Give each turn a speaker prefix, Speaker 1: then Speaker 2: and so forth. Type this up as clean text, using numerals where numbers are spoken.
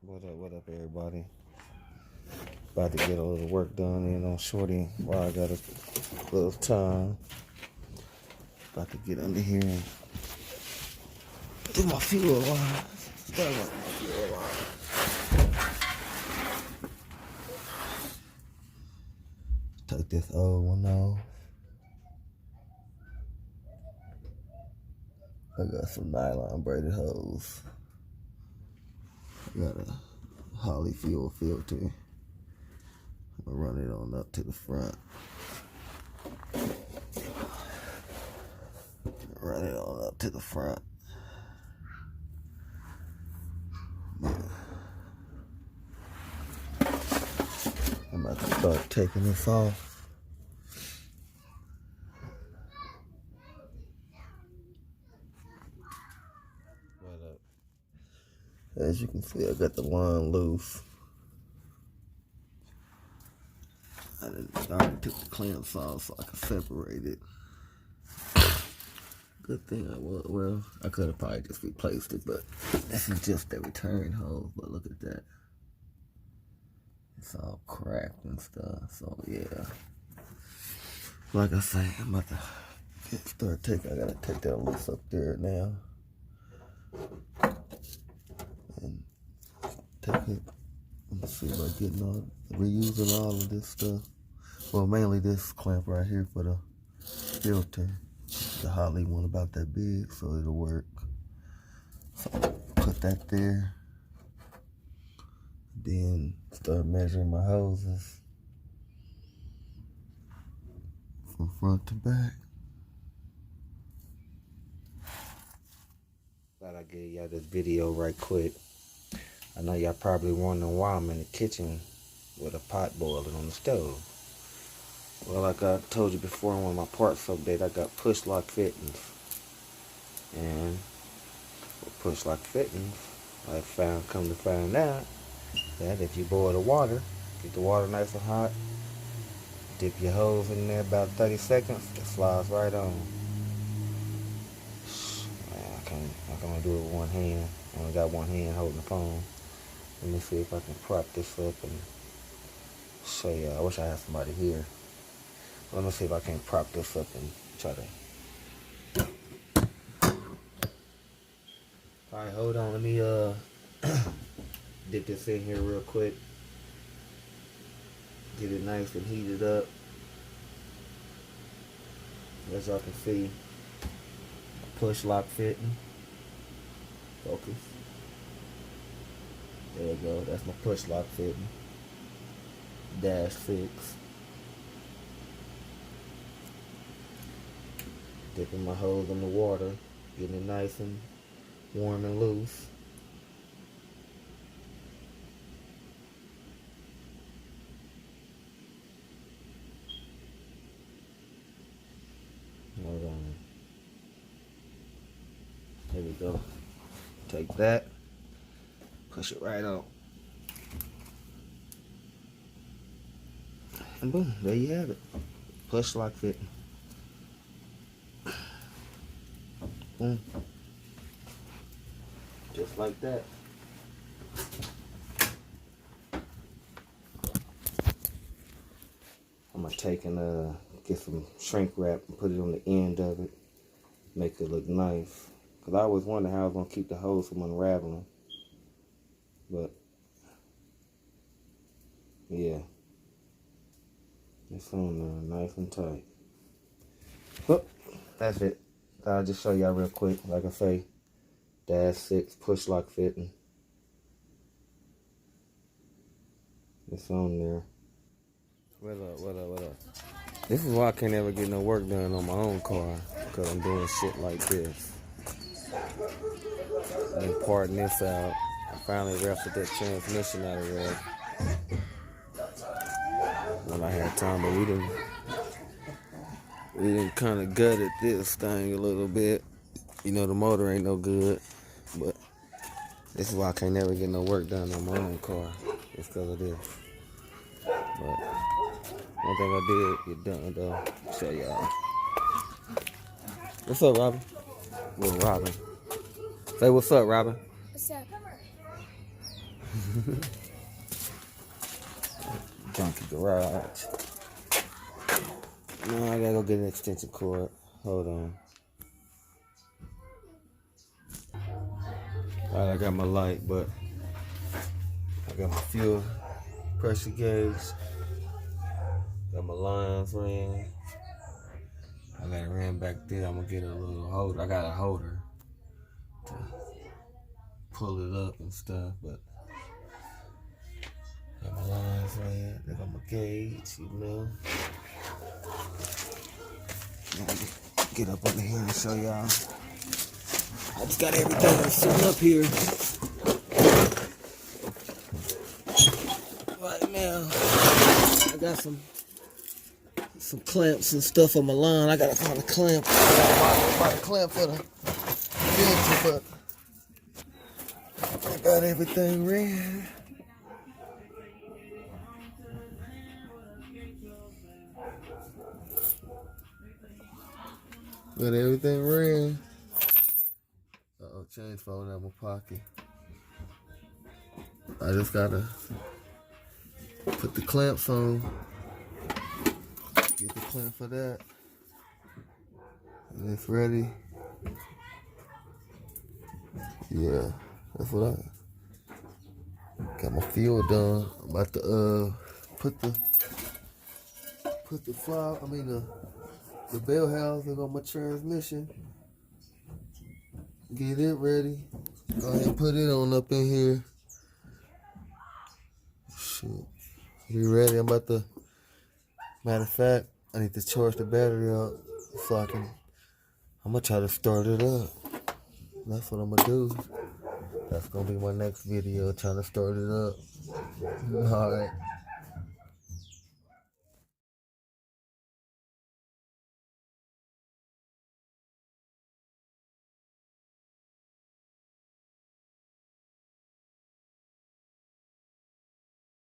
Speaker 1: What up, everybody? About to get a little work done in on Shorty while I got a little time. About to get under here and do my fuel line. Start my fuel line. Take this old one off. I got some nylon braided hose. I got a Holley fuel filter. I'm gonna run it on up to the front. Run it on up to the front. I'm about to start taking this off. As you can see, I got the line loose. I already took the clamps off so I could separate it. Good thing I could have probably just replaced it, but this is just the return hose. But look at that. It's all cracked and stuff, so yeah. Like I say, I'm about to I gotta take that loose up there now. And take it. Let's see about reusing all of this stuff. Well, mainly this clamp right here for the filter. The Holley one about that big, so it'll work. So put that there. Then start measuring my hoses from front to back. Thought I'd give y'all this video right quick. I know y'all probably wondering why I'm in the kitchen with a pot boiling on the stove. Well, like I told you before in one of my parts update, I got pushlock fittings. And with pushlock fittings, I come to find out that if you boil the water, get the water nice and hot, dip your hose in there about 30 seconds, it slides right on. Man, I can only do it with one hand. I only got one hand holding the phone. Let me see if I can prop this up and show you. I wish I had somebody here. Let me see if I can prop this up and try to. Alright, hold on. Let me dip this in here real quick. Get it nice and heated up. As y'all can see, push lock fitting. Focus. There you go. That's my push lock fitting. -6. Dipping my hose in the water, getting it nice and warm and loose. Hold on. There we go. Take that, push it right on. And boom, there you have it. Push lock fitting. Boom. Just like that. I'm gonna take and get some shrink wrap and put it on the end of it. Make it look nice. Cause I always wonder how I was gonna keep the hose from unraveling. But yeah. It's on there nice and tight. Well, that's it. I'll just show y'all real quick. Like I say, -6 push lock fitting. It's on there. What up? This is why I can't ever get no work done on my own car, because I'm doing shit like this. And parting this out. I finally wrestled that transmission out of there when I had time, but we didn't kind of gutted this thing a little bit. You know, the motor ain't no good, but this is why I can't never get no work done on my own car. It's because of this. But one thing I did get done though, show y'all. What's up, Robin? Little Robin. Say what's up, Robin.
Speaker 2: What's up?
Speaker 1: Junky garage. Now I gotta go get an extension cord. Hold on. Alright, I got my light, but I got my fuel pressure gauge. Got my lines ran. I got it ran back there. I'm gonna get a little holder. I got a holder to pull it up and stuff, but got my lines ran. I got my gauge, you know. Get up under here and show y'all. I just got everything set up here. Right now, I got some clamps and stuff on my line. I gotta find a clamp. I got a clamp for the filter, but I got everything ready. Got everything ran. Uh-oh, change falling out my pocket. I just gotta put the clamps on. Get the clamp for that. And it's ready. Yeah, that's what I got my fuel done. I'm about to put the fly, the bell housing on my transmission. Get it ready. Go ahead and put it on up in here. Shit. Be ready. I'm about to, matter of fact, I need to charge the battery up so I'm gonna try to start it up. That's what I'm gonna do. That's gonna be my next video, trying to start it up. Alright.